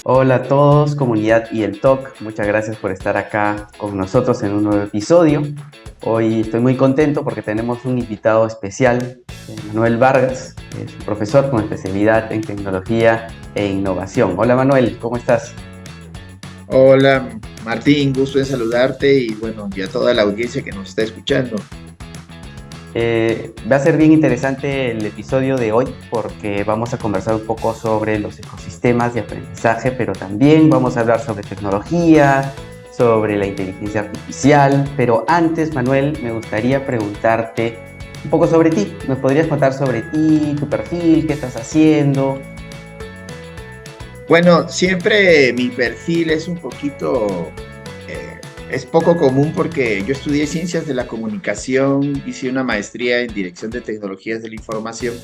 Hola a todos, comunidad y el TOC. Muchas gracias por estar acá con nosotros en un nuevo episodio. Hoy estoy muy contento porque tenemos un invitado especial, Manuel Vargas, que es un profesor con especialidad en tecnología e innovación. Hola Manuel, ¿cómo estás? Hola Martín, gusto en saludarte y bueno, y a toda la audiencia que nos está escuchando. Va a ser bien interesante el episodio de hoy porque vamos a conversar un poco sobre los ecosistemas de aprendizaje, pero también vamos a hablar sobre tecnología, sobre la inteligencia artificial. Pero antes, Manuel, me gustaría preguntarte un poco sobre ti. ¿Nos podrías contar sobre ti, tu perfil, qué estás haciendo? Bueno, siempre mi perfil es un poquito, es poco común porque yo estudié ciencias de la comunicación, hice una maestría en dirección de tecnologías de la información,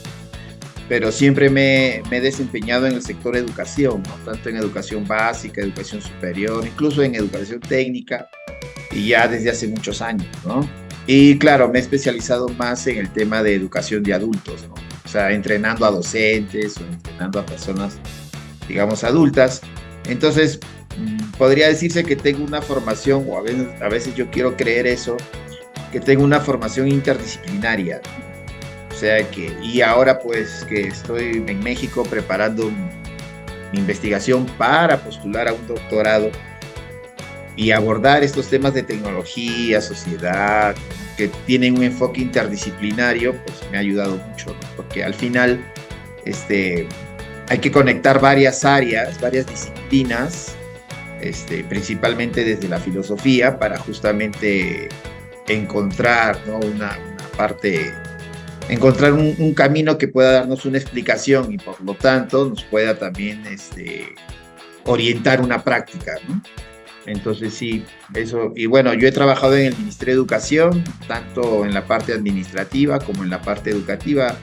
pero siempre me he desempeñado en el sector educación, ¿no? Tanto en educación básica, educación superior, incluso en educación técnica, y ya desde hace muchos años, ¿no? Y claro, me he especializado más en el tema de educación de adultos, ¿no? O sea, entrenando a docentes o entrenando a personas, digamos, adultas. Entonces, podría decirse que tengo una formación, o a veces yo quiero creer eso, que tengo una formación interdisciplinaria. O sea que, y ahora pues que estoy en México preparando mi investigación para postular a un doctorado y abordar estos temas de tecnología, sociedad, que tienen un enfoque interdisciplinario, pues me ha ayudado mucho, ¿no? Porque al final hay que conectar varias áreas, varias disciplinas, principalmente desde la filosofía, para justamente encontrar, ¿no? una parte, encontrar un camino que pueda darnos una explicación y por lo tanto nos pueda también orientar una práctica, ¿no? Entonces sí, eso. Y bueno, yo he trabajado en el Ministerio de Educación, tanto en la parte administrativa como en la parte educativa.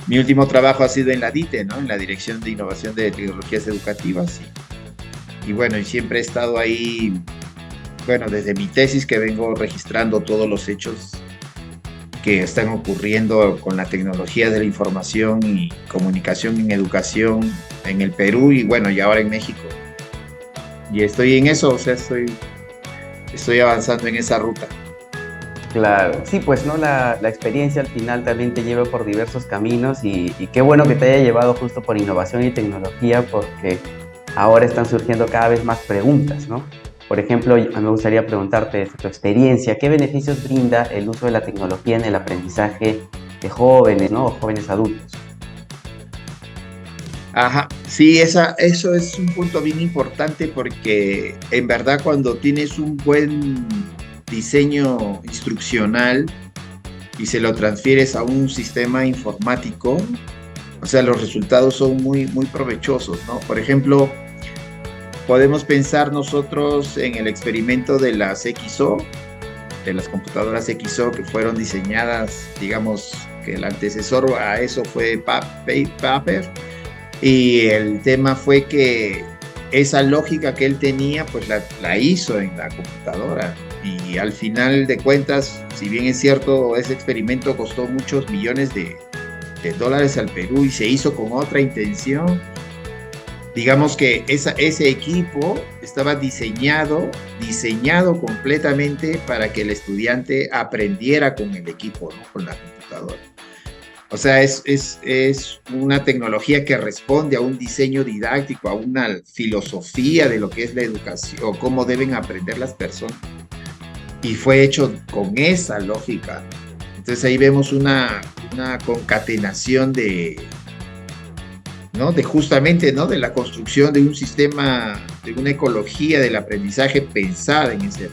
Mi último trabajo ha sido en la DITE, ¿no? En la Dirección de Innovación de Tecnologías Educativas. Y bueno, y siempre he estado ahí, bueno, desde mi tesis que vengo registrando todos los hechos que están ocurriendo con la tecnología de la información y comunicación en educación en el Perú y bueno, y ahora en México. Y estoy en eso, o sea, estoy avanzando en esa ruta. Claro, sí, pues no, la experiencia al final también te lleva por diversos caminos y qué bueno que te haya llevado justo por innovación y tecnología porque ahora están surgiendo cada vez más preguntas, ¿no? Por ejemplo, a mí me gustaría preguntarte desde tu experiencia, ¿qué beneficios brinda el uso de la tecnología en el aprendizaje de jóvenes, ¿no? O jóvenes adultos. Ajá, sí, eso es un punto bien importante porque en verdad cuando tienes un buen diseño instruccional y se lo transfieres a un sistema informático, o sea, los resultados son muy, muy provechosos, ¿no? Por ejemplo, podemos pensar nosotros en el experimento de las XO, de las computadoras XO que fueron diseñadas, digamos, que el antecesor a eso fue Paper, y el tema fue que esa lógica que él tenía, pues la hizo en la computadora. Y al final de cuentas, si bien es cierto, ese experimento costó muchos millones de dólares al Perú y se hizo con otra intención, digamos que ese equipo estaba diseñado completamente para que el estudiante aprendiera con el equipo, ¿no? Con la computadora. O sea, es una tecnología que responde a un diseño didáctico, a una filosofía de lo que es la educación, o cómo deben aprender las personas. Y fue hecho con esa lógica. Entonces ahí vemos una concatenación ¿no? De justamente, ¿no? De la construcción de un sistema, de una ecología del aprendizaje pensada en ese.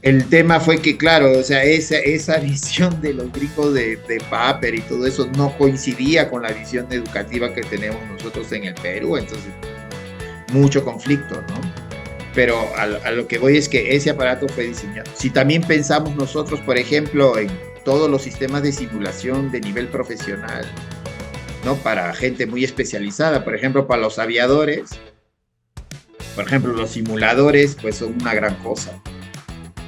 El tema fue que, claro, o sea, esa visión de los gringos de Paper y todo eso no coincidía con la visión educativa que tenemos nosotros en el Perú, entonces mucho conflicto, ¿no? Pero a lo que voy es que ese aparato fue diseñado. Si también pensamos nosotros, por ejemplo, en todos los sistemas de simulación de nivel profesional, ¿no? Para gente muy especializada, por ejemplo, para los aviadores, por ejemplo, los simuladores, pues son una gran cosa.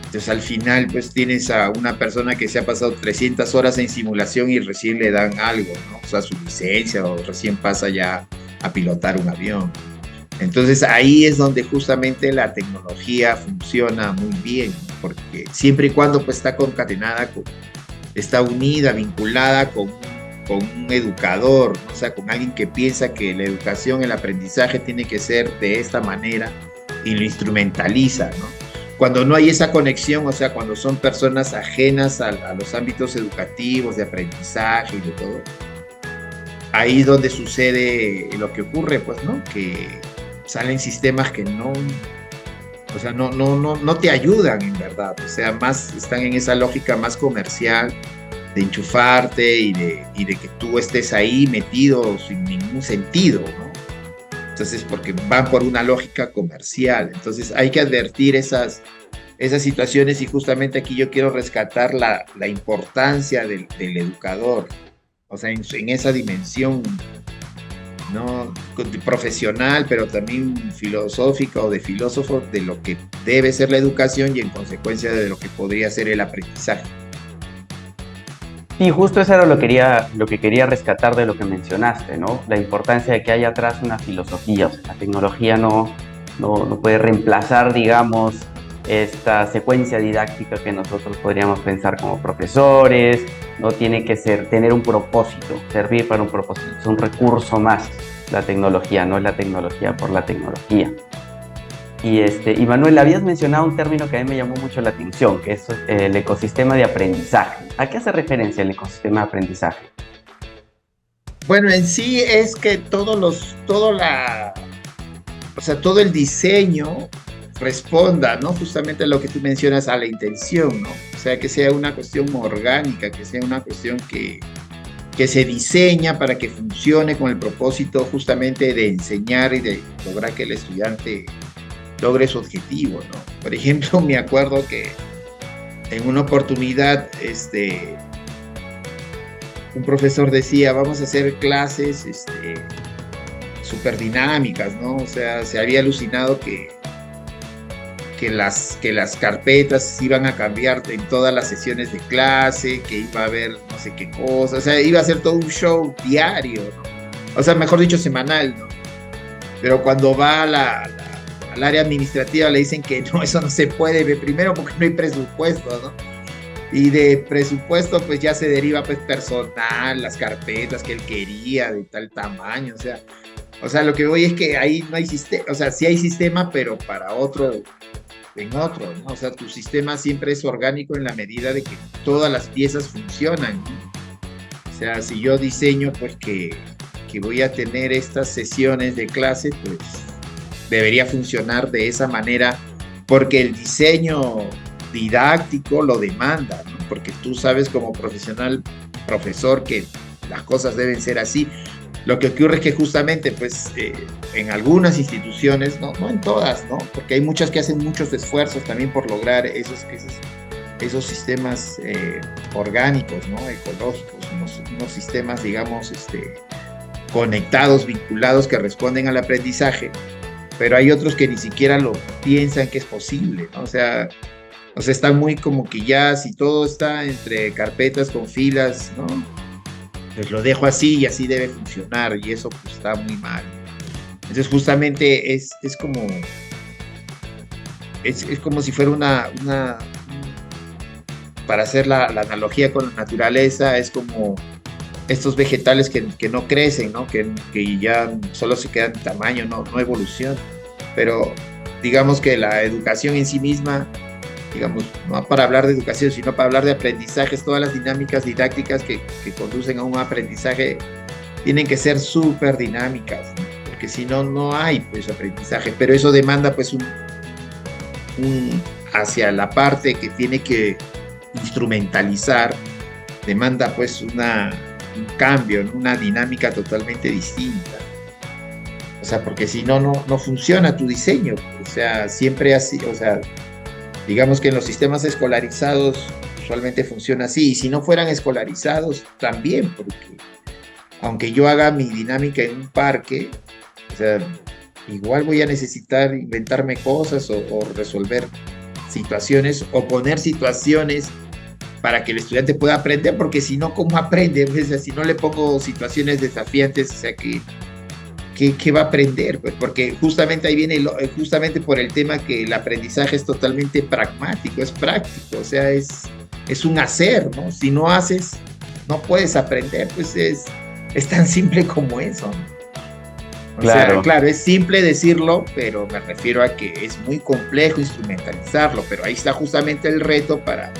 Entonces al final pues tienes a una persona que se ha pasado 300 horas en simulación y recién le dan algo, ¿no? O sea, su licencia o recién pasa ya a pilotar un avión. Entonces ahí es donde justamente la tecnología funciona muy bien, porque siempre y cuando pues está concatenada, está unida, vinculada con un educador, ¿no? O sea, con alguien que piensa que la educación, el aprendizaje tiene que ser de esta manera y lo instrumentaliza, ¿no? Cuando no hay esa conexión, o sea, cuando son personas ajenas a los ámbitos educativos, de aprendizaje y de todo, ahí es donde sucede lo que ocurre, pues, ¿no? Que salen sistemas que no, o sea, no te ayudan en verdad, o sea, más están en esa lógica más comercial de enchufarte y de que tú estés ahí metido sin ningún sentido, ¿no? Entonces, porque van por una lógica comercial. Entonces, hay que advertir esas situaciones y justamente aquí yo quiero rescatar la importancia del educador, o sea, en esa dimensión, ¿no? Profesional, pero también filosófica o de filósofo, de lo que debe ser la educación y en consecuencia de lo que podría ser el aprendizaje. Y justo eso era lo que quería rescatar de lo que mencionaste, ¿no? La importancia de que haya atrás una filosofía. O sea, la tecnología no puede reemplazar, digamos, esta secuencia didáctica que nosotros podríamos pensar como profesores. No tiene que tener un propósito, servir para un propósito. Es un recurso más la tecnología, no es la tecnología por la tecnología. Y Manuel, habías mencionado un término que a mí me llamó mucho la atención, que es el ecosistema de aprendizaje. ¿A qué hace referencia el ecosistema de aprendizaje? Bueno, en sí es que todo el diseño responda, ¿no? Justamente a lo que tú mencionas, a la intención, ¿no? O sea, que sea una cuestión orgánica, que sea una cuestión que se diseña para que funcione con el propósito justamente de enseñar y de lograr que el estudiante logre su objetivo, ¿no? Por ejemplo, me acuerdo que en una oportunidad un profesor decía, vamos a hacer clases súper dinámicas, ¿no? O sea, se había alucinado que las carpetas iban a cambiar en todas las sesiones de clase, que iba a haber no sé qué cosa, o sea, iba a ser todo un show diario, ¿no? O sea, mejor dicho, semanal, ¿no? Pero cuando va al área administrativa le dicen que no, eso no se puede, primero porque no hay presupuesto, ¿no? Y de presupuesto pues ya se deriva pues personal, las carpetas que él quería de tal tamaño, o sea, lo que voy es que ahí no hay sistema, o sea, sí hay sistema, pero para otro, en otro, ¿no? O sea, tu sistema siempre es orgánico en la medida de que todas las piezas funcionan, ¿no? O sea, si yo diseño pues que voy a tener estas sesiones de clase, pues debería funcionar de esa manera, porque el diseño didáctico lo demanda, ¿no? Porque tú sabes como profesor, que las cosas deben ser así. Lo que ocurre es que justamente, pues, en algunas instituciones, no en todas, ¿no? Porque hay muchas que hacen muchos esfuerzos también por lograr esos sistemas orgánicos, ¿no? Ecológicos, unos sistemas, digamos, conectados, vinculados, que responden al aprendizaje, pero hay otros que ni siquiera lo piensan que es posible, ¿no? O sea, están muy como que ya, si todo está entre carpetas con filas, ¿no? Pues lo dejo así y así debe funcionar, y eso pues está muy mal. Entonces justamente es como si fuera para hacer la analogía con la naturaleza, es como estos vegetales que no crecen, ¿no? Que ya solo se quedan en tamaño, no evolución. Pero digamos que la educación en sí misma, digamos, no para hablar de educación, sino para hablar de aprendizajes, todas las dinámicas didácticas que conducen a un aprendizaje tienen que ser súper dinámicas, ¿no? Porque si no, no hay pues aprendizaje, pero eso demanda pues hacia la parte que tiene que instrumentalizar, demanda pues un cambio, ¿no? Una dinámica totalmente distinta. O sea, porque si no, no funciona tu diseño. O sea, siempre así, o sea, digamos que en los sistemas escolarizados usualmente funciona así, y si no fueran escolarizados también, porque aunque yo haga mi dinámica en un parque, o sea, igual voy a necesitar inventarme cosas o resolver situaciones o poner situaciones para que el estudiante pueda aprender, porque si no, ¿cómo aprende? O sea, si no le pongo situaciones desafiantes, o sea, que ¿qué va a aprender? Pues porque justamente ahí viene, justamente por el tema que el aprendizaje es totalmente pragmático, es práctico, o sea, es un hacer, ¿no? Si no haces, no puedes aprender, pues es tan simple como eso, ¿no? O Claro. sea, claro, es simple decirlo, pero me refiero a que es muy complejo instrumentalizarlo, pero ahí está justamente el reto para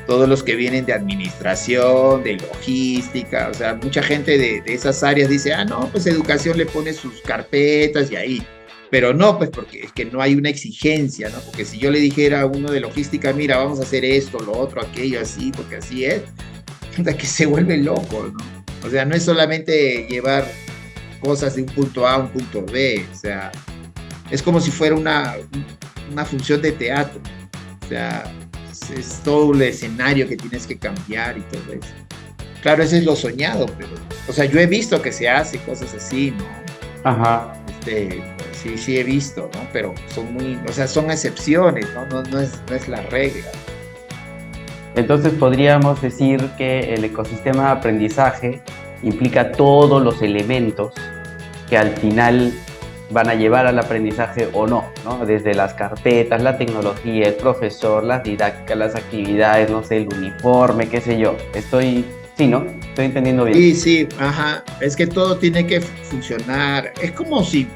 todos los que vienen de administración, de logística, o sea, mucha gente de esas áreas dice, no, pues educación le pone sus carpetas y ahí, pero no, pues porque es que no hay una exigencia, ¿no? Porque si yo le dijera a uno de logística, mira, vamos a hacer esto, lo otro, aquello, así, porque así es, que se vuelve loco, ¿no? O sea, no es solamente llevar cosas de un punto A a un punto B, o sea, es como si fuera una función de teatro, o sea, es todo el escenario que tienes que cambiar y todo eso. Claro, eso es lo soñado, pero, o sea, yo he visto que se hace cosas así, ¿no? Ajá. Sí he visto, ¿no? Pero son excepciones, ¿no? No es la regla. Entonces podríamos decir que el ecosistema de aprendizaje implica todos los elementos que al final van a llevar al aprendizaje o no, ¿no? Desde las carpetas, la tecnología, el profesor, las didácticas, las actividades, no sé, el uniforme, qué sé yo. Sí, ¿no? Estoy entendiendo bien. Sí, ajá. Es que todo tiene que funcionar. Es como si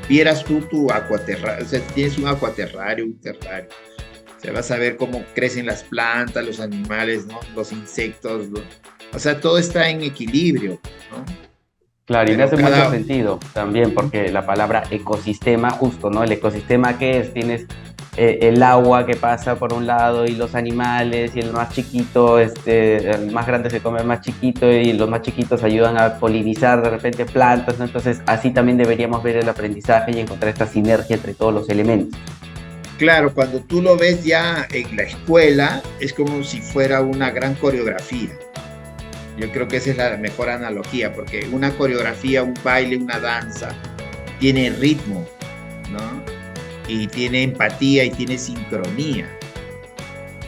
tuvieras tu acuaterrario, o sea, tienes un acuaterrario, un terrario. O sea, vas a ver cómo crecen las plantas, los animales, ¿no? Los insectos, o sea, todo está en equilibrio, ¿no? Claro, y me hace mucho sentido también, porque la palabra ecosistema, justo, ¿no? El ecosistema que es, tienes el agua que pasa por un lado y los animales, y el más chiquito, el más grande se come al más chiquito, y los más chiquitos ayudan a polinizar de repente plantas, ¿no? Entonces, así también deberíamos ver el aprendizaje y encontrar esta sinergia entre todos los elementos. Claro, cuando tú lo ves ya en la escuela, es como si fuera una gran coreografía. Yo creo que esa es la mejor analogía, porque una coreografía, un baile, una danza, tiene ritmo, ¿no? Y tiene empatía y tiene sincronía.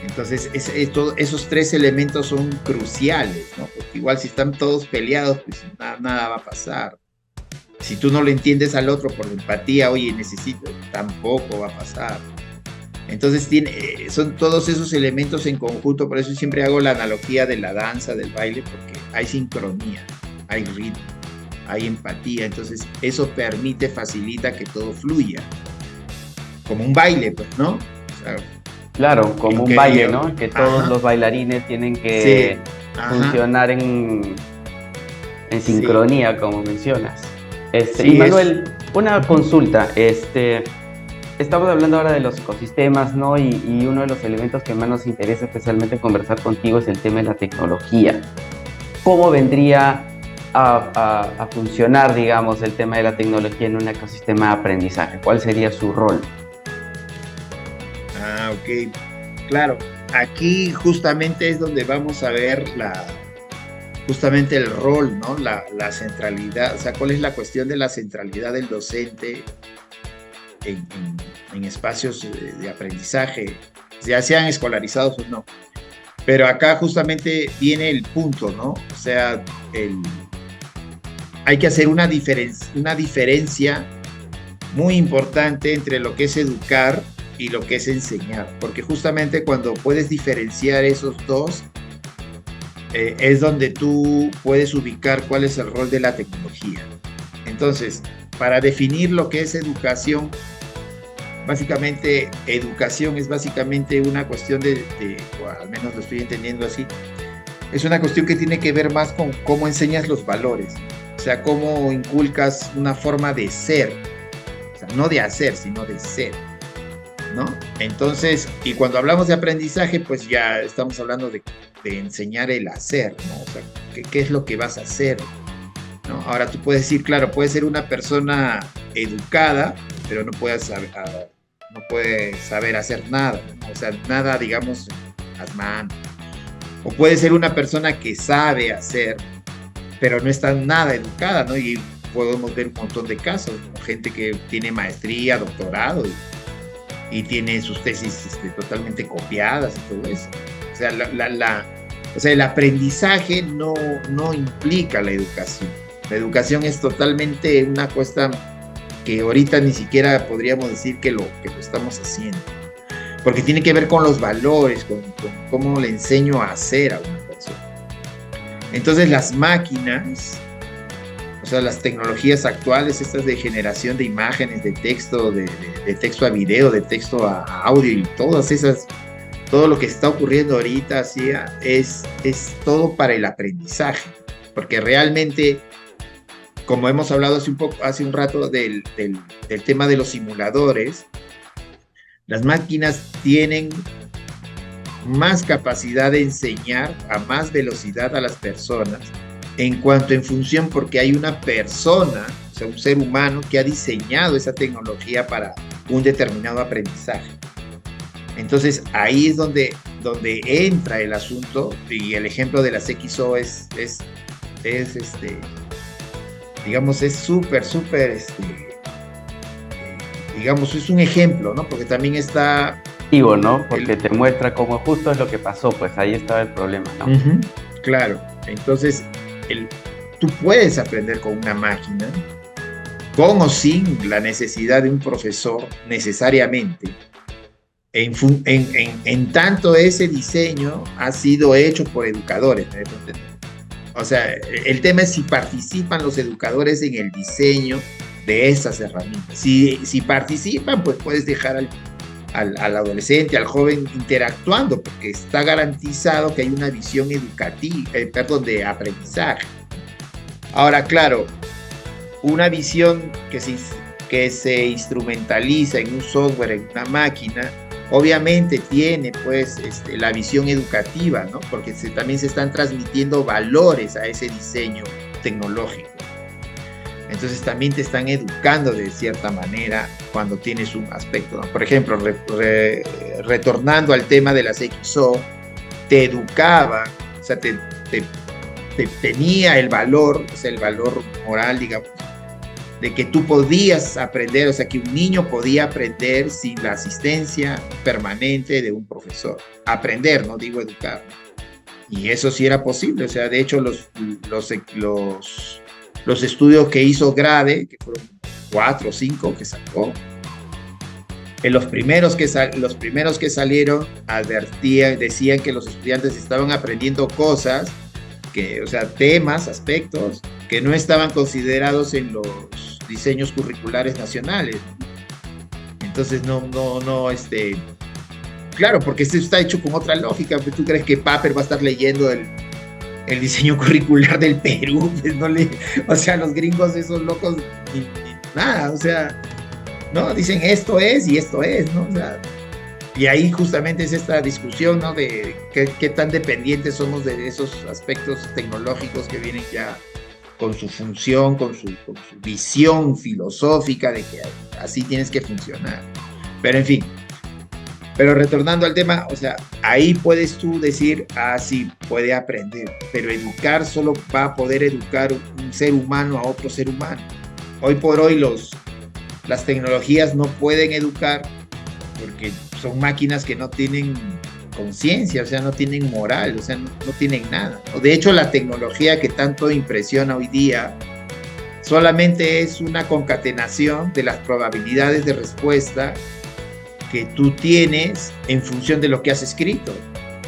Entonces, esos tres elementos son cruciales, ¿no? Porque igual si están todos peleados, pues nada va a pasar. Si tú no lo entiendes al otro por la empatía, oye, necesito, tampoco va a pasar. Entonces son todos esos elementos en conjunto, por eso siempre hago la analogía de la danza, del baile, porque hay sincronía, hay ritmo, hay empatía, entonces eso facilita que todo fluya, como un baile, pues, ¿no? O sea, claro, como un baile, ¿no? Que todos los bailarines tienen que funcionar en sincronía, como mencionas. Y Manuel, una consulta, estamos hablando ahora de los ecosistemas, ¿no? Y uno de los elementos que más nos interesa especialmente conversar contigo es el tema de la tecnología. ¿Cómo vendría a funcionar, digamos, el tema de la tecnología en un ecosistema de aprendizaje? ¿Cuál sería su rol? Ok. Claro, aquí justamente es donde vamos a ver justamente el rol, ¿no? La centralidad, o sea, ¿cuál es la cuestión de la centralidad del docente en espacios de aprendizaje, ya sean escolarizados o no? Pero acá justamente viene el punto, ¿no? O sea, hay que hacer una diferencia muy importante entre lo que es educar y lo que es enseñar, porque justamente cuando puedes diferenciar esos dos, es donde tú puedes ubicar cuál es el rol de la tecnología. Entonces, para definir lo que es educación, básicamente, educación es básicamente una cuestión o al menos lo estoy entendiendo así, es una cuestión que tiene que ver más con cómo enseñas los valores, o sea, cómo inculcas una forma de ser, o sea, no de hacer, sino de ser, ¿no? Entonces, y cuando hablamos de aprendizaje, pues ya estamos hablando de enseñar el hacer, ¿no? O sea, ¿qué es lo que vas a hacer? ¿No? Ahora tú puedes decir, claro, puedes ser una persona educada, pero no puede saber hacer nada, ¿no? O sea, nada, digamos, las manos. O puede ser una persona que sabe hacer, pero no está nada educada, ¿no? Y podemos ver un montón de casos, ¿no? Gente que tiene maestría, doctorado y tiene sus tesis totalmente copiadas y todo eso. O sea, o sea, el aprendizaje no implica la educación. La educación es totalmente una cosa que ahorita ni siquiera podríamos decir que lo estamos haciendo, porque tiene que ver con los valores, con cómo le enseño a hacer a una persona. Entonces las máquinas, o sea, las tecnologías actuales, estas de generación de imágenes, de texto, de texto a video, de texto a audio y todas esas, todo lo que está ocurriendo ahorita es todo para el aprendizaje, porque realmente, como hemos hablado hace un rato del tema de los simuladores, las máquinas tienen más capacidad de enseñar a más velocidad a las personas en función, porque hay una persona, o sea, un ser humano que ha diseñado esa tecnología para un determinado aprendizaje. Entonces ahí es donde entra el asunto, y el ejemplo de las XO digamos, es súper, digamos, es un ejemplo, ¿no? Porque también está... Digo, ¿no? Porque te muestra cómo justo es lo que pasó, pues ahí estaba el problema, ¿no? Claro, entonces tú puedes aprender con una máquina, con o sin la necesidad de un profesor necesariamente, en tanto ese diseño ha sido hecho por educadores, ¿me dejo entender? O sea, el tema es si participan los educadores en el diseño de esas herramientas. Si participan, pues puedes dejar al adolescente, al joven interactuando, porque está garantizado que hay una visión educativa, de aprendizaje. Ahora, claro, una visión que se instrumentaliza en un software, en una máquina, obviamente tiene pues la visión educativa, ¿no? Porque también se están transmitiendo valores a ese diseño tecnológico. Entonces también te están educando de cierta manera cuando tienes un aspecto, ¿no? Por ejemplo, retornando al tema de las XO, te educaba, o sea, tenía el valor, o sea, el valor moral, digamos, de que tú podías aprender, o sea, que un niño podía aprender sin la asistencia permanente de un profesor. Aprender, no digo educar. Y eso sí era posible, o sea, de hecho los estudios que hizo Grade, que fueron 4 o 5 que sacó, los primeros que salieron decían que los estudiantes estaban aprendiendo cosas, o sea, temas, aspectos que no estaban considerados en los diseños curriculares nacionales. Entonces claro, porque esto está hecho con otra lógica. ¿Tú crees que Paper va a estar leyendo el diseño curricular del Perú? Pues o sea, los gringos, esos locos, ni nada, o sea, no, dicen esto es y esto es, ¿no? O sea, y ahí justamente es esta discusión, ¿no? De qué tan dependientes somos de esos aspectos tecnológicos que vienen ya con su función, con su visión filosófica de que así tienes que funcionar. Pero en fin, pero retornando al tema, o sea, ahí puedes tú decir, sí, puede aprender, pero educar solo va a poder educar un ser humano a otro ser humano. Hoy por hoy las tecnologías no pueden educar porque son máquinas que no tienen conciencia, o sea, no tienen moral, o sea, no tienen nada. De hecho, la tecnología que tanto impresiona hoy día solamente es una concatenación de las probabilidades de respuesta que tú tienes en función de lo que has escrito.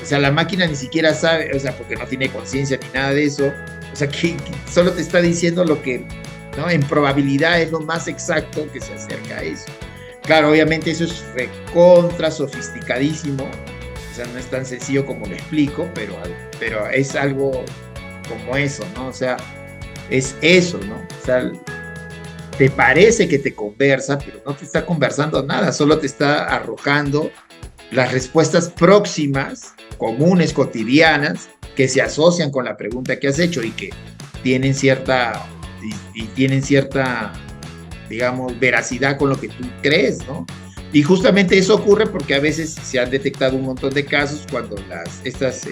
O sea, la máquina ni siquiera sabe, o sea, porque no tiene conciencia ni nada de eso, o sea, que solo te está diciendo lo que, ¿no? En probabilidad es lo más exacto que se acerca a eso. Claro, obviamente eso es recontra sofisticadísimo, o sea, no es tan sencillo como lo explico, pero es algo como eso, ¿no? O sea, es eso, ¿no? O sea, te parece que te conversa, pero no te está conversando nada, solo te está arrojando las respuestas próximas, comunes, cotidianas, que se asocian con la pregunta que has hecho y que tienen cierta, digamos, veracidad con lo que tú crees, ¿no? Y justamente eso ocurre porque a veces se han detectado un montón de casos cuando estas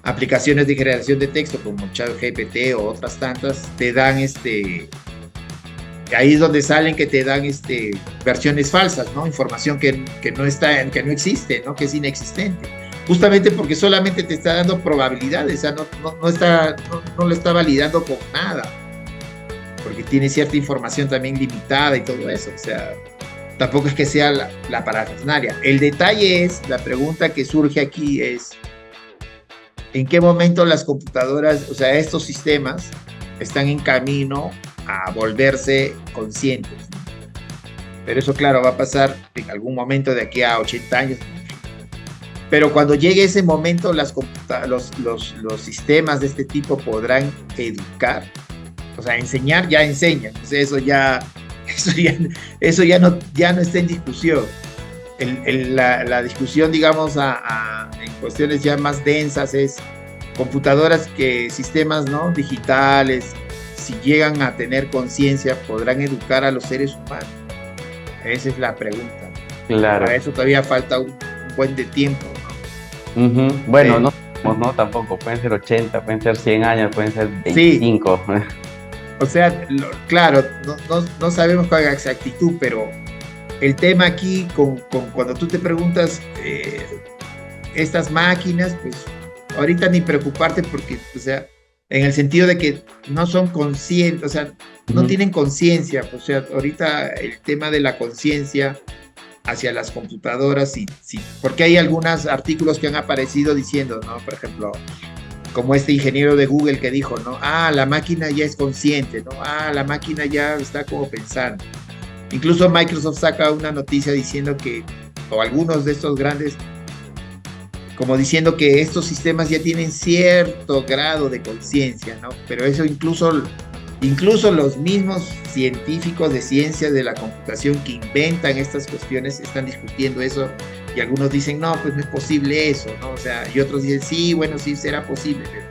aplicaciones de generación de texto como ChatGPT o otras tantas te dan ahí es donde salen que te dan versiones falsas, ¿no? Información que no existe, ¿no? Que es inexistente. justamente porque solamente te está dando probabilidades, o sea, no lo está validando con nada, porque tiene cierta información también limitada y todo eso, o sea, tampoco es que sea la parafernalia. El detalle es, la pregunta que surge aquí es, ¿en qué momento las computadoras, o sea, estos sistemas, están en camino a volverse conscientes? Pero eso, claro, va a pasar en algún momento de aquí a 80 años. Pero cuando llegue ese momento, los sistemas de este tipo podrán educar, o sea, enseñar, ya enseñan. Entonces eso ya no está en discusión. La discusión, digamos, en cuestiones ya más densas es computadoras sistemas, ¿no?, digitales, si llegan a tener conciencia, ¿podrán educar a los seres humanos? Esa es la pregunta. Claro. Para eso todavía falta un buen de tiempo, ¿no? Bueno, no sabemos, ¿no? Tampoco. Pueden ser 80, pueden ser 100 años, pueden ser 25. Sí. O sea, claro, no sabemos con exactitud, pero el tema aquí, cuando tú te preguntas, estas máquinas, pues ahorita ni preocuparte porque, o sea, en el sentido de que no son conscientes, o sea, no tienen conciencia, o sea, ahorita el tema de la conciencia hacia las computadoras, sí, porque hay algunos artículos que han aparecido diciendo, ¿no? Por ejemplo, como este ingeniero de Google que dijo, ¿no? La máquina ya es consciente, ¿no? La máquina ya está como pensando. Incluso Microsoft saca una noticia diciendo que, o algunos de estos grandes, como diciendo que estos sistemas ya tienen cierto grado de conciencia, ¿no? Pero eso incluso los mismos científicos de ciencias de la computación que inventan estas cuestiones están discutiendo eso, y algunos dicen, no, pues no es posible eso, ¿no? O sea, y otros dicen, sí, bueno, sí será posible. Pero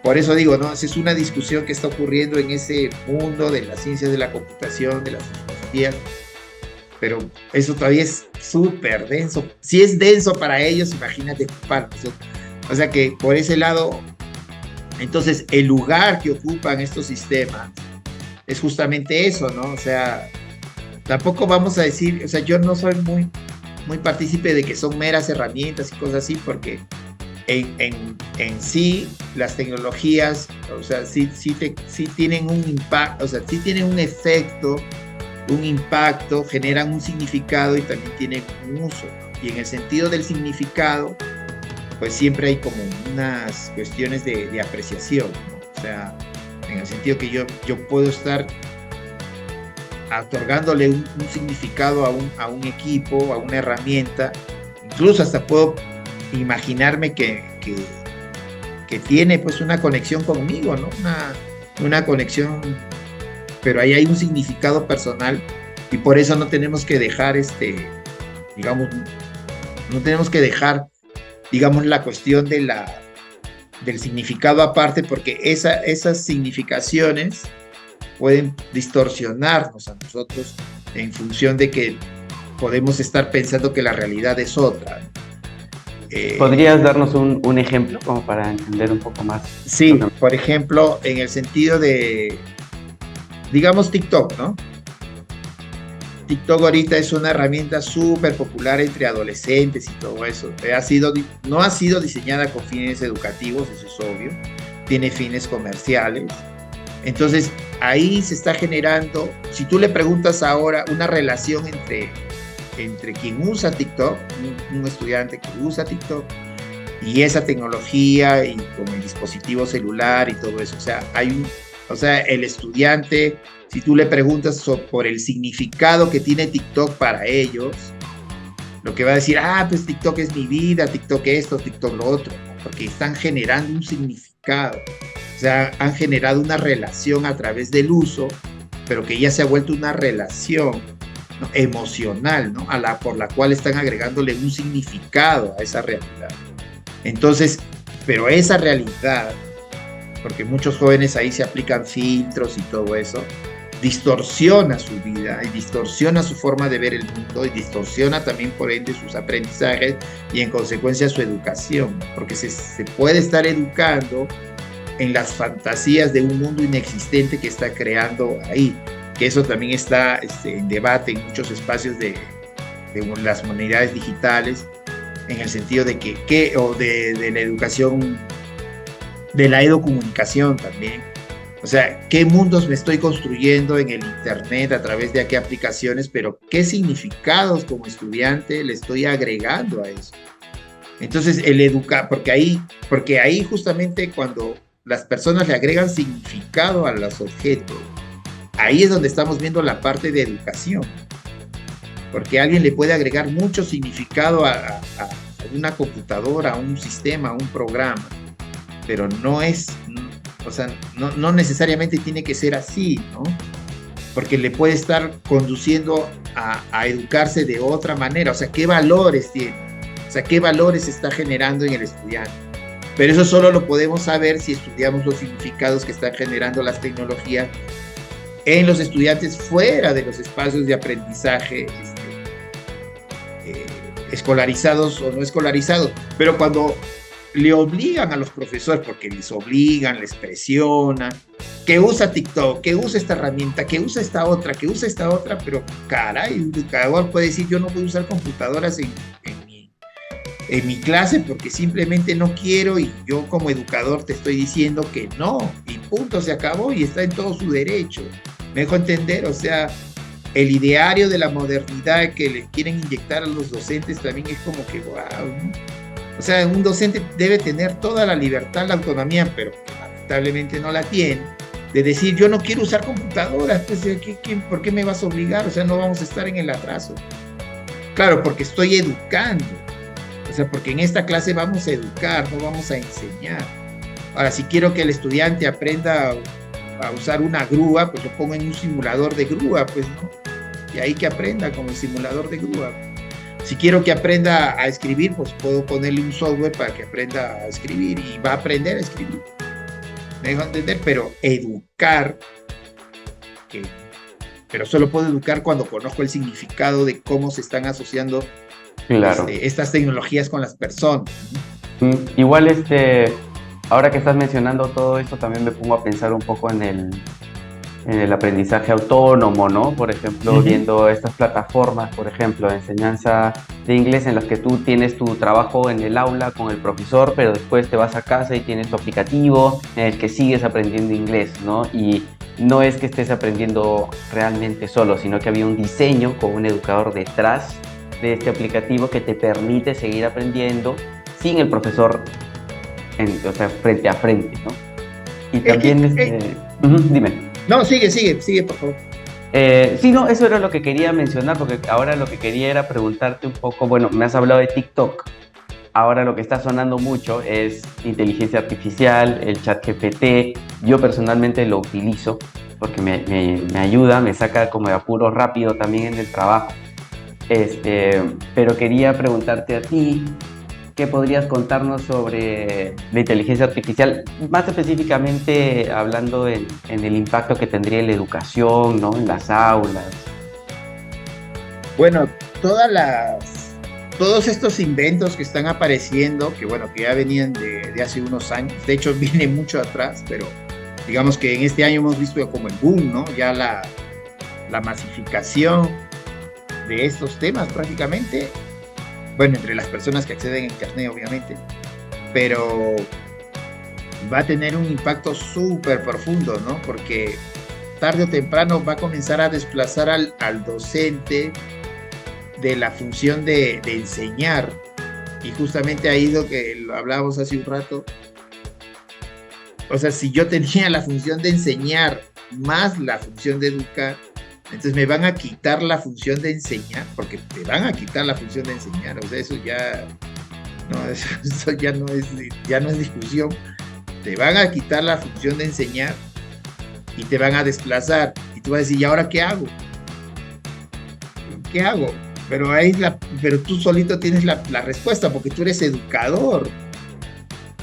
por eso digo, ¿no? Esa es una discusión que está ocurriendo en ese mundo de las ciencias de la computación, de las tecnologías, pero eso todavía es súper denso. Si es denso para ellos, imagínate para nosotros. O sea que por ese lado, entonces el lugar que ocupan estos sistemas es justamente eso, ¿no? O sea, tampoco vamos a decir, o sea, yo no soy muy partícipe de que son meras herramientas y cosas así, porque en sí las tecnologías, o sea, sí tienen un impacto, o sea, sí tienen un efecto, un impacto, generan un significado y también tienen un uso, ¿no? Y en el sentido del significado, pues siempre hay como unas cuestiones de apreciación, ¿no? O sea, en el sentido que yo puedo estar otorgándole un significado a un equipo, a una herramienta, incluso hasta puedo imaginarme que tiene pues una conexión conmigo, ¿no? Una conexión, pero ahí hay un significado personal, y por eso no tenemos que dejar digamos, no tenemos que dejar, digamos, la cuestión del significado aparte, porque esas significaciones pueden distorsionarnos a nosotros en función de que podemos estar pensando que la realidad es otra. ¿Podrías darnos un ejemplo como para entender un poco más? Sí, por ejemplo, en el sentido de, digamos, TikTok, ¿no? TikTok ahorita es una herramienta súper popular entre adolescentes y todo eso. No ha sido diseñada con fines educativos, eso es obvio. Tiene fines comerciales. Entonces, ahí se está generando, si tú le preguntas ahora una relación entre quien usa TikTok, un estudiante que usa TikTok, y esa tecnología, y con el dispositivo celular y todo eso, o sea, el estudiante, si tú le preguntas por el significado que tiene TikTok para ellos, lo que va a decir, pues TikTok es mi vida, TikTok esto, TikTok lo otro, ¿no? Porque están generando un significado. O sea, han generado una relación a través del uso, pero que ya se ha vuelto una relación, ¿no?, emocional, ¿no? Por la cual están agregándole un significado a esa realidad. Entonces, pero esa realidad, porque muchos jóvenes ahí se aplican filtros y todo eso, distorsiona su vida y distorsiona su forma de ver el mundo y distorsiona también por ende sus aprendizajes y en consecuencia su educación, porque se puede estar educando en las fantasías de un mundo inexistente que está creando ahí, que eso también está en debate en muchos espacios de las humanidades digitales, en el sentido de de la educación, de la educomunicación también. O sea, qué mundos me estoy construyendo en el Internet a través de qué aplicaciones, pero qué significados como estudiante le estoy agregando a eso. Entonces, porque ahí justamente cuando las personas le agregan significado a los objetos, ahí es donde estamos viendo la parte de educación. Porque alguien le puede agregar mucho significado a una computadora, a un sistema, a un programa, pero no es, o sea, no necesariamente tiene que ser así, ¿no? Porque le puede estar conduciendo a educarse de otra manera. O sea, ¿qué valores tiene? O sea, ¿qué valores está generando en el estudiante? Pero eso solo lo podemos saber si estudiamos los significados que están generando las tecnologías en los estudiantes fuera de los espacios de aprendizaje escolarizados o no escolarizados. Pero cuando le obligan a los profesores, porque les obligan, les presionan, que usa TikTok, que usa esta herramienta, que usa esta otra, pero caray, un educador puede decir, yo no puedo usar computadoras en mi clase porque simplemente no quiero, y yo como educador te estoy diciendo que no, y punto, se acabó, y está en todo su derecho. ¿Me dejo entender? O sea, el ideario de la modernidad que le quieren inyectar a los docentes también es como que, wow, ¿no? O sea, un docente debe tener toda la libertad, la autonomía, pero lamentablemente no la tiene, de decir, yo no quiero usar computadoras, pues, ¿por qué me vas a obligar? O sea, no vamos a estar en el atraso. Claro, porque estoy educando. O sea, porque en esta clase vamos a educar, no vamos a enseñar. Ahora, si quiero que el estudiante aprenda a usar una grúa, pues lo pongo en un simulador de grúa, pues, ¿no? Y ahí que aprenda con el simulador de grúa. Si quiero que aprenda a escribir, pues puedo ponerle un software para que aprenda a escribir y va a aprender a escribir. ¿Me dejo entender? Pero educar, pero solo puedo educar cuando conozco el significado de cómo se están asociando, claro, estas tecnologías con las personas. Igual, ahora que estás mencionando todo esto, también me pongo a pensar un poco en el aprendizaje autónomo, ¿no? Por ejemplo, viendo estas plataformas, por ejemplo, de enseñanza de inglés en las que tú tienes tu trabajo en el aula con el profesor, pero después te vas a casa y tienes tu aplicativo en el que sigues aprendiendo inglés, ¿no? Y no es que estés aprendiendo realmente solo, sino que había un diseño con un educador detrás de este aplicativo que te permite seguir aprendiendo sin el profesor o sea, frente a frente, ¿no? Y también, dime. No, sigue, por favor. Sí, no, eso era lo que quería mencionar, porque ahora lo que quería era preguntarte un poco, bueno, me has hablado de TikTok, ahora lo que está sonando mucho es inteligencia artificial, el ChatGPT. Yo personalmente lo utilizo porque me ayuda, me saca como de apuro rápido también en el trabajo. Pero quería preguntarte a ti, ¿qué podrías contarnos sobre la inteligencia artificial? Más específicamente hablando en el impacto que tendría en la educación, ¿no? En las aulas. Bueno, todos estos inventos que están apareciendo, que bueno, que ya venían de hace unos años, de hecho viene mucho atrás, pero digamos que en este año hemos visto como el boom, ¿no? Ya la masificación de estos temas prácticamente. Bueno, entre las personas que acceden a Internet, obviamente, pero va a tener un impacto súper profundo, ¿no? Porque tarde o temprano va a comenzar a desplazar al docente de la función de enseñar. Y justamente ahí lo que lo hablábamos hace un rato. O sea, si yo tenía la función de enseñar más la función de educar, entonces me van a quitar la función de enseñar, porque te van a quitar la función de enseñar. O sea, eso ya no, eso ya no es discusión. Te van a quitar la función de enseñar y te van a desplazar. Y tú vas a decir, ¿y ahora qué hago? ¿Qué hago? Pero tú solito tienes la respuesta, porque tú eres educador.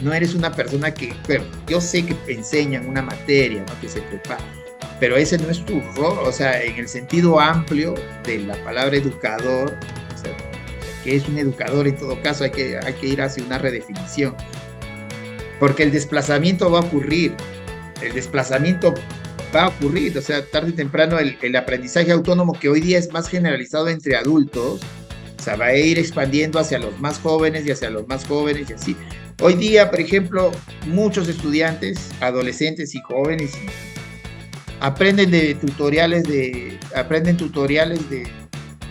No eres una persona pero yo sé que enseñan una materia, ¿no? Que se prepara. Pero ese no es tu rol, o sea, en el sentido amplio de la palabra educador, o sea, que es un educador en todo caso, hay que ir hacia una redefinición. Porque el desplazamiento va a ocurrir, o sea, tarde o temprano el aprendizaje autónomo, que hoy día es más generalizado entre adultos, O sea, va a ir expandiendo hacia los más jóvenes y hacia los más jóvenes y así. Hoy día, por ejemplo, muchos estudiantes, adolescentes y jóvenes aprenden tutoriales de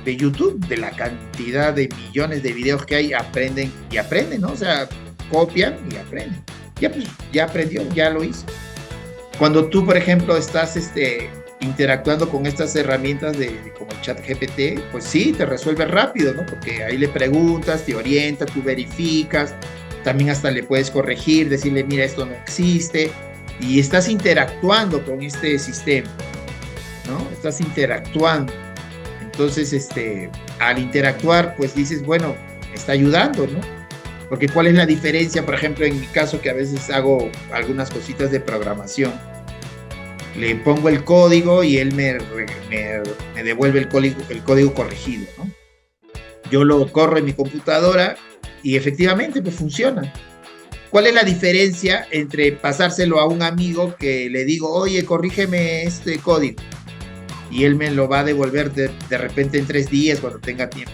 YouTube, de la cantidad de millones de videos que hay, aprenden, ¿no? O sea, copian y aprenden. Ya, pues, ya aprendió, ya lo hizo. Cuando tú, por ejemplo, estás interactuando con estas herramientas como el ChatGPT, pues sí, te resuelve rápido, ¿no? Porque ahí le preguntas, te orienta, tú verificas, también hasta le puedes corregir, decirle, mira, esto no existe, y estás interactuando con este sistema, ¿no? Estás interactuando. Entonces, al interactuar, pues dices, bueno, me está ayudando, ¿no? Porque ¿cuál es la diferencia? Por ejemplo, en mi caso, que a veces hago algunas cositas de programación, le pongo el código y él me devuelve el código corregido, ¿no? Yo lo corro en mi computadora y efectivamente pues funciona. ¿Cuál es la diferencia entre pasárselo a un amigo que le digo, oye, corrígeme este código? Y él me lo va a devolver de repente en 3 días cuando tenga tiempo.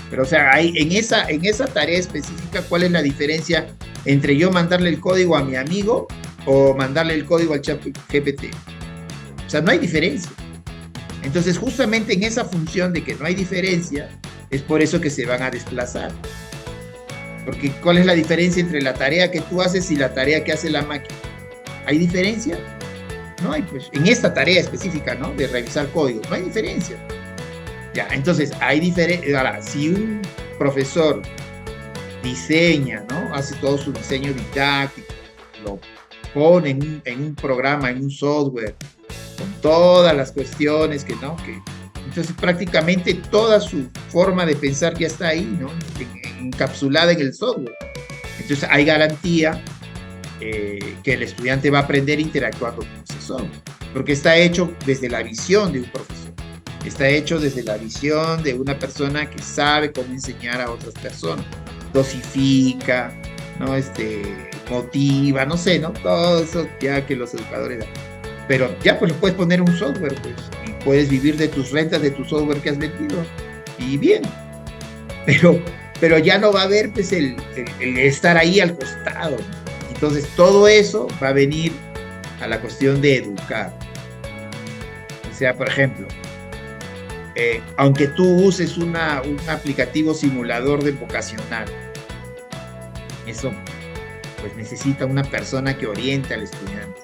Pero o sea, en esa tarea específica, ¿cuál es la diferencia entre yo mandarle el código a mi amigo o mandarle el código al ChatGPT? O sea, no hay diferencia. Entonces, justamente en esa función de que no hay diferencia, es por eso que se van a desplazar. Porque ¿cuál es la diferencia entre la tarea que tú haces y la tarea que hace la máquina? ¿Hay diferencia? No hay, pues, en esta tarea específica, ¿no? De revisar código, no hay diferencia. Ya, entonces, hay diferencia. Ahora, si un profesor diseña, ¿no? Hace todo su diseño didáctico, lo pone en un programa, en un software, con todas las cuestiones entonces prácticamente toda su forma de pensar ya está ahí, ¿no? Encapsulada en el software. Entonces hay garantía que el estudiante va a aprender interactuando con ese software, porque está hecho desde la visión de un profesor, está hecho desde la visión de una persona que sabe cómo enseñar a otras personas, dosifica, ¿no? Motiva, no sé, ¿no? Todo eso ya que los educadores dan. Pero ya pues puedes poner un software, pues, y puedes vivir de tus rentas, de tu software que has vendido, y bien. Pero ya no va a haber pues el estar ahí al costado. Entonces todo eso va a venir a la cuestión de educar. O sea, por ejemplo, aunque tú uses un aplicativo simulador de vocacional, eso pues necesita una persona que oriente al estudiante,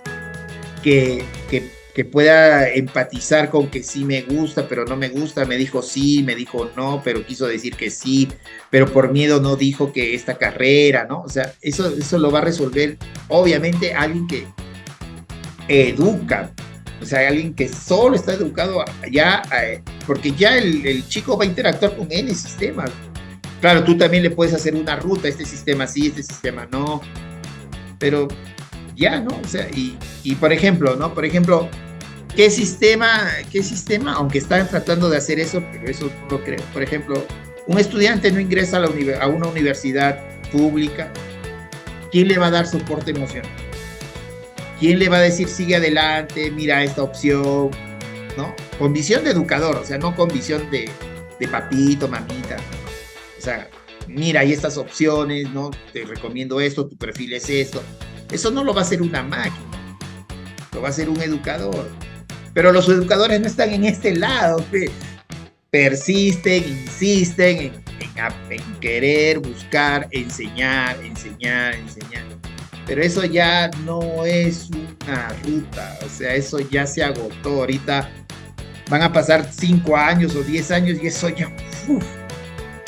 que pueda empatizar con que sí me gusta, pero no me gusta, me dijo sí, me dijo no, pero quiso decir que sí, pero por miedo no dijo que esta carrera, ¿no? O sea, eso lo va a resolver, obviamente, alguien que educa, o sea, alguien que solo está educado ya, porque ya el chico va a interactuar con N sistemas. Claro, tú también le puedes hacer una ruta, este sistema sí, este sistema no, pero ya, ¿no? O sea, y por ejemplo, ¿no? Por ejemplo, ¿qué sistema, aunque están tratando de hacer eso, pero eso no lo creo? Por ejemplo, un estudiante no ingresa a una universidad pública, ¿quién le va a dar soporte emocional? ¿Quién le va a decir, sigue adelante, mira esta opción, ¿no? Con visión de educador, o sea, no con visión de papito, mamita. O sea, mira, hay estas opciones, ¿no? Te recomiendo esto, tu perfil es esto. Eso no lo va a hacer una máquina, lo va a hacer un educador. Pero los educadores no están en este lado, persisten, insisten en querer, buscar, enseñar. Pero eso ya no es una ruta, o sea, eso ya se agotó. Ahorita van a pasar 5 años o 10 años y eso ya...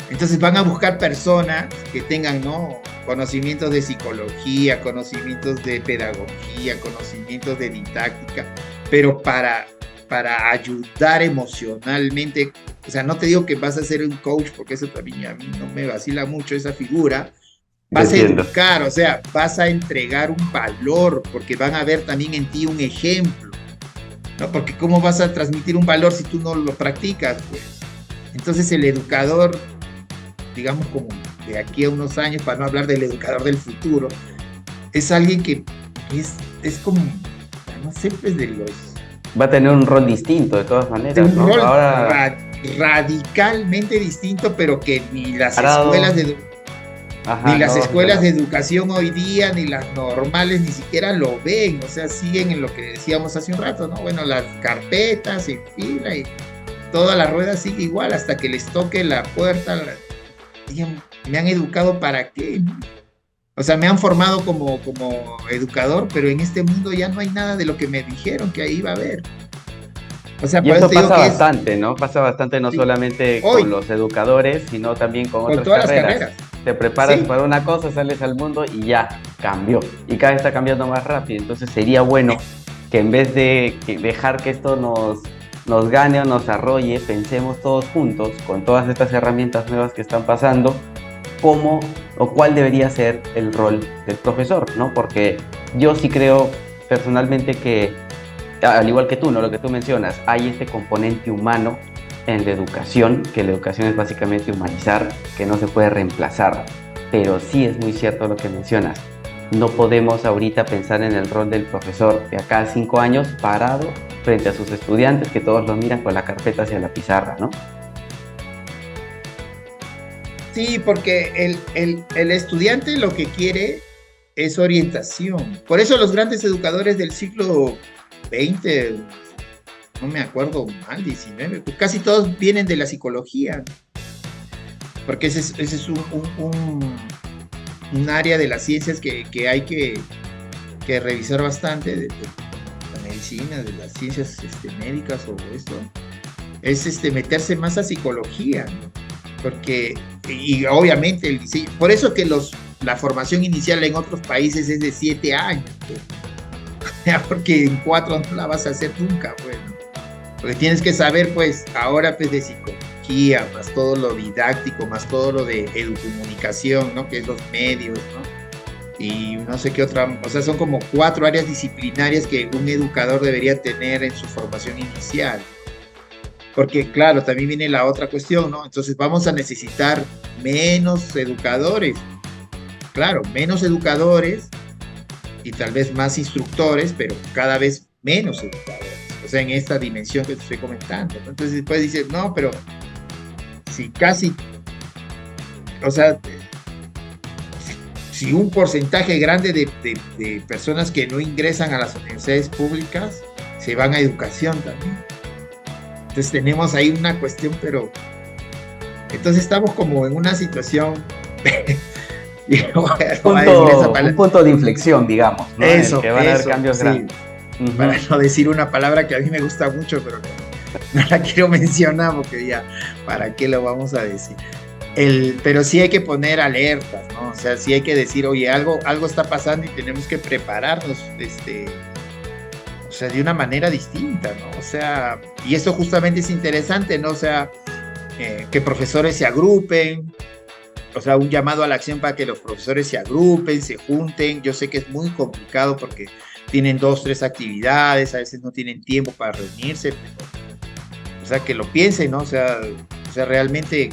Entonces van a buscar personas que tengan, ¿no?, conocimientos de psicología, conocimientos de pedagogía, conocimientos de didáctica, pero para ayudar emocionalmente. O sea, no te digo que vas a ser un coach, porque eso también a mí no me vacila mucho esa figura. Vas a educar, o sea, vas a entregar un valor, porque van a ver también en ti un ejemplo, ¿no? Porque ¿cómo vas a transmitir un valor si tú no lo practicas, pues? Entonces el educador, digamos, como de aquí a unos años, para no hablar del educador del futuro, es alguien que es como, no sé, pues de los... Va a tener un rol distinto de todas maneras, un ¿no? rol Ahora radicalmente distinto, pero que ni las Parado. escuelas de Ajá, ni las no, escuelas de educación hoy día, ni las normales, ni siquiera lo ven, o sea, siguen en lo que decíamos hace un rato, ¿no? Bueno, las carpetas en fila y toda la rueda sigue igual hasta que les toque la puerta. Me han educado para qué, ¿no? O sea, me han formado como educador, pero en este mundo ya no hay nada de lo que me dijeron que ahí iba a haber. O sea, y por eso eso te digo pasa que es bastante, ¿no? Pasa bastante no sí, solamente con hoy, los educadores, sino también con con otras todas las carreras. carreras. Te preparas Sí, para una cosa, sales al mundo y ya cambió. Y cada vez está cambiando más rápido. Entonces sería bueno que en vez de dejar que esto nos gane o nos arrolle, pensemos todos juntos con todas estas herramientas nuevas que están pasando, cómo o cuál debería ser el rol del profesor, ¿no? Porque yo sí creo personalmente que, al igual que tú, ¿no? Lo que tú mencionas, hay este componente humano en la educación, que la educación es básicamente humanizar, que no se puede reemplazar, pero sí es muy cierto lo que mencionas. No podemos ahorita pensar en el rol del profesor de acá a 5 años parado frente a sus estudiantes que todos lo miran con la carpeta hacia la pizarra, ¿no? sí, porque el estudiante lo que quiere es orientación. Por eso los grandes educadores del siglo XX, no me acuerdo mal, 19, pues casi todos vienen de la psicología, porque ese es un área de las ciencias que hay que revisar bastante, de la medicina, de las ciencias médicas o esto, es meterse más a psicología, ¿no? Porque, y obviamente el diseño, por eso que la formación inicial en otros países es de 7 años, pues, porque en 4 no la vas a hacer nunca, bueno, porque tienes que saber, pues, ahora pues de psicología, más todo lo didáctico, más todo lo de educomunicación, ¿no? Que es los medios, ¿no? Y no sé qué otra, o sea, son como 4 áreas disciplinarias que un educador debería tener en su formación inicial. Porque, claro, también viene la otra cuestión, ¿no? Entonces vamos a necesitar menos educadores. Claro, menos educadores y tal vez más instructores, pero cada vez menos educadores. O sea, en esta dimensión que te estoy comentando, ¿no? Entonces después dices, no, pero si casi, o sea, si un porcentaje grande de personas que no ingresan a las universidades públicas se van a educación también. Entonces tenemos ahí una cuestión, pero entonces estamos como en una situación Un punto de inflexión, digamos, ¿no? Eso, en el que van a haber eso, cambios sí. grandes. Para no decir una palabra que a mí me gusta mucho, pero no la quiero mencionar porque ya, ¿para qué lo vamos a decir? Pero sí hay que poner alertas, ¿no? O sea, sí hay que decir, oye, algo está pasando y tenemos que prepararnos, o sea, de una manera distinta, ¿no? O sea, y eso justamente es interesante, ¿no? O sea, que profesores se agrupen, o sea, un llamado a la acción para que los profesores se agrupen, se junten. Yo sé que es muy complicado porque tienen 2, 3 actividades, a veces no tienen tiempo para reunirse, pero, o sea, que lo piensen, ¿no? O sea, realmente,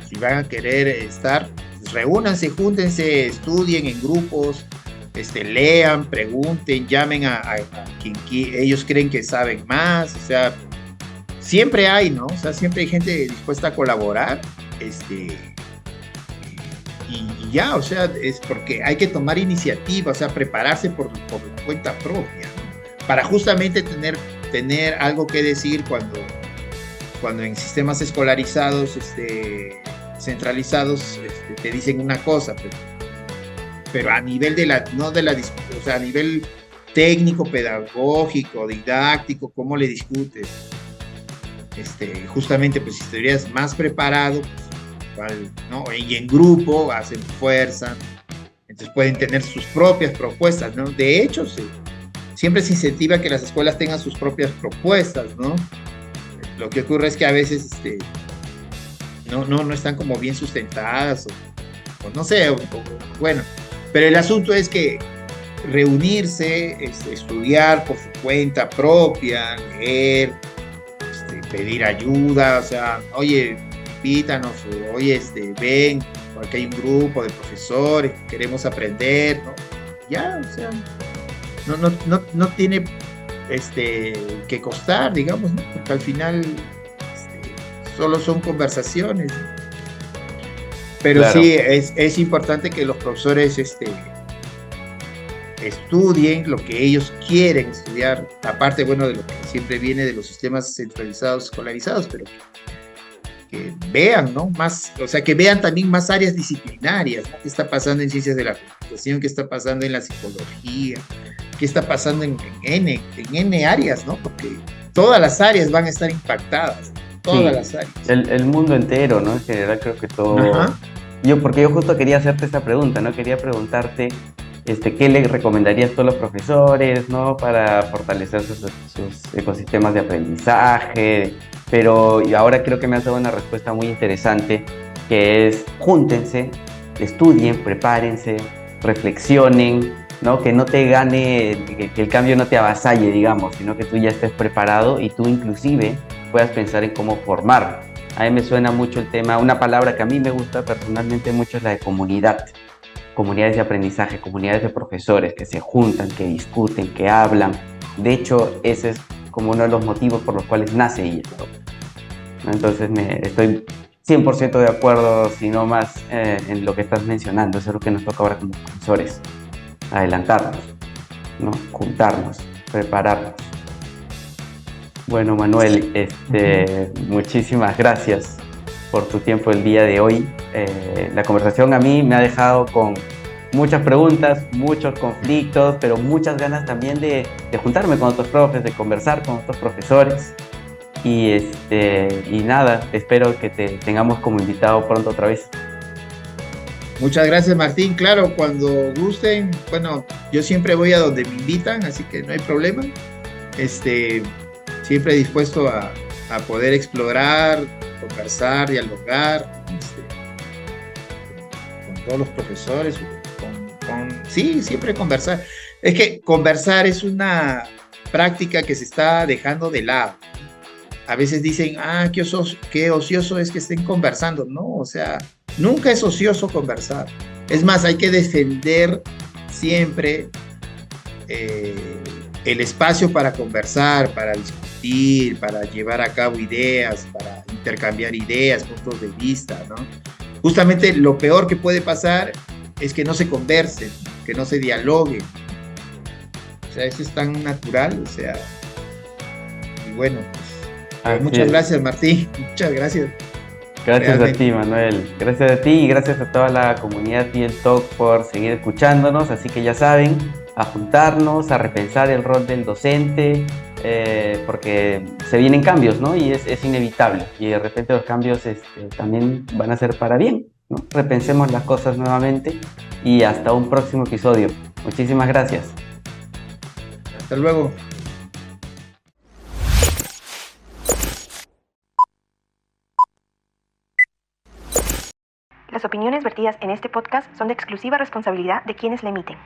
si van a querer estar, pues, reúnanse, júntense, estudien en grupos, lean, pregunten, llamen a quien ellos creen que saben más, o sea, siempre hay, ¿no? O sea, siempre hay gente dispuesta a colaborar, y ya, o sea, es porque hay que tomar iniciativa, o sea, prepararse por cuenta propia, ¿no? Para justamente tener algo que decir cuando en sistemas escolarizados, centralizados, te dicen una cosa, pero a nivel o sea, a nivel técnico, pedagógico, didáctico, ¿cómo le discutes? Justamente, pues si estuvieras más preparado, pues, ¿no? Y en grupo hacen fuerza, entonces pueden tener sus propias propuestas, ¿no? De hecho, siempre se incentiva que las escuelas tengan sus propias propuestas, ¿no? Lo que ocurre es que a veces no están como bien sustentadas, o no sé, bueno, pero el asunto es que reunirse, estudiar por su cuenta propia, leer, pedir ayuda, o sea, oye, invítanos, oye, ven, porque hay un grupo de profesores, queremos aprender, ¿no? Ya, o sea, no tiene que costar, digamos, ¿no? Porque al final solo son conversaciones. Pero Claro. sí, es importante que los profesores estudien lo que ellos quieren estudiar, aparte, bueno, de lo que siempre viene de los sistemas centralizados escolarizados, pero que vean, ¿no? Más, o sea, que vean también más áreas disciplinarias, ¿no? ¿Qué está pasando en ciencias de la computación? ¿Qué está pasando en la psicología? ¿Qué está pasando en N áreas, ¿no? Porque todas las áreas van a estar impactadas, todas Sí, las áreas. el mundo entero, ¿no? En general creo que todo... Ajá. Porque yo justo quería hacerte esta pregunta, ¿no? Quería preguntarte, ¿qué le recomendarías tú a los profesores, ¿no? Para fortalecer sus ecosistemas de aprendizaje. Pero y ahora creo que me has dado una respuesta muy interesante, que es júntense, estudien, prepárense, reflexionen, ¿no? Que no te gane, que el cambio no te avasalle, digamos, sino que tú ya estés preparado y tú inclusive puedas pensar en cómo formar. A mí me suena mucho el tema, una palabra que a mí me gusta personalmente mucho es la de comunidad. Comunidades de aprendizaje, comunidades de profesores que se juntan, que discuten, que hablan. De hecho, ese es como uno de los motivos por los cuales nace esto. Entonces estoy 100% de acuerdo, si no más, en lo que estás mencionando. Eso es lo que nos toca ahora como profesores. Adelantarnos, ¿no? Juntarnos, prepararnos. Bueno, Manuel, muchísimas gracias por tu tiempo el día de hoy. La conversación a mí me ha dejado con muchas preguntas, muchos conflictos, pero muchas ganas también de juntarme con otros profes, de conversar con otros profesores. Y nada, espero que te tengamos como invitado pronto otra vez. Muchas gracias, Martín. Claro, cuando gusten, bueno, yo siempre voy a donde me invitan, así que no hay problema. Siempre dispuesto a poder explorar, conversar, dialogar con todos los profesores, sí, siempre conversar. Es que conversar es una práctica que se está dejando de lado. A veces dicen, qué ocioso es que estén conversando. No, o sea, nunca es ocioso conversar. Es más, hay que defender siempre el espacio para conversar, para discutir, para llevar a cabo ideas, para intercambiar ideas, puntos de vista, ¿no? Justamente lo peor que puede pasar es que no se conversen, que no se dialoguen. O sea, eso es tan natural, o sea, y bueno, pues, muchas gracias, Martín, muchas gracias. Gracias Realmente. a ti, Manuel. Gracias a ti y gracias a toda la comunidad TL Talk por seguir escuchándonos. Así que ya saben, a juntarnos, a repensar el rol del docente, porque se vienen cambios, ¿no? Y es inevitable. Y de repente los cambios también van a ser para bien, ¿no? Repensemos las cosas nuevamente y hasta un próximo episodio. Muchísimas gracias. Hasta luego. Las opiniones vertidas en este podcast son de exclusiva responsabilidad de quienes la emiten.